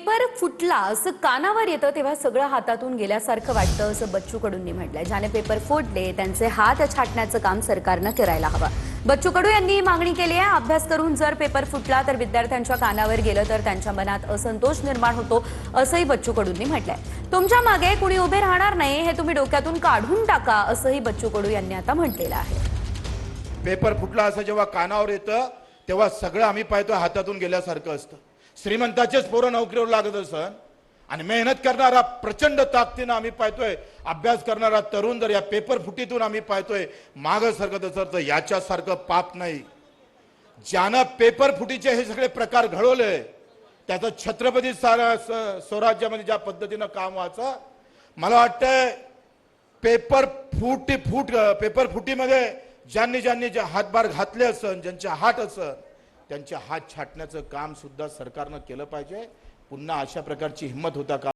Paper फुटला असं कानावर येतं तेव्हा सगळं हातातून गेल्यासारखं वाटतं असं बच्चू कडूंनी म्हटलंय। ज्याने पेपर फोडले त्यांचे हात छाटण्याचं काम सरकारनं करायला हवं। बच्चू कडू यांनी मागणी केली आहे, अभ्यास करून जर पेपर फुटला तर विद्यार्थ्यांच्या कानावर गेलं तर त्यांच्या मनात असंतोष निर्माण होतो असंही बच्चू कडूंनी म्हटलंय। तुमच्या मागे कुणी उभे राहणार नाही हे तुम्ही डोक्यातून काढून टाका असंही बच्चू कडू यांनी आता म्हटलेलं आहे। पेपर फुटला असं जेव्हा कानावर येतं तेव्हा सगळं आम्ही पाहतो हातातून गेल्यासारखं असतं। श्रीमंताचेच पोरं नोकरीवर लागत असत आणि मेहनत करणारा प्रचंड ताकदीनं आम्ही पाहतोय, अभ्यास करणारा तरुण जर या पेपर फुटीतून आम्ही पाहतोय मागं सरकत असत तर याच्यासारखं पाप नाही। ज्यानं पेपर फुटीचे हे सगळे प्रकार घडवले त्याचं छत्रपती स्वराज्यामध्ये ज्या पद्धतीनं काम व्हायचं, मला वाटतंय पेपर फुटीमध्ये ज्यांनी जे हातभार घातले असन, ज्यांचे हात असन त्यांचे हात छाटण्याचं काम सुद्धा सरकारनं केलं पाहिजे। पुन्हा अशा प्रकारची हिंमत होता का?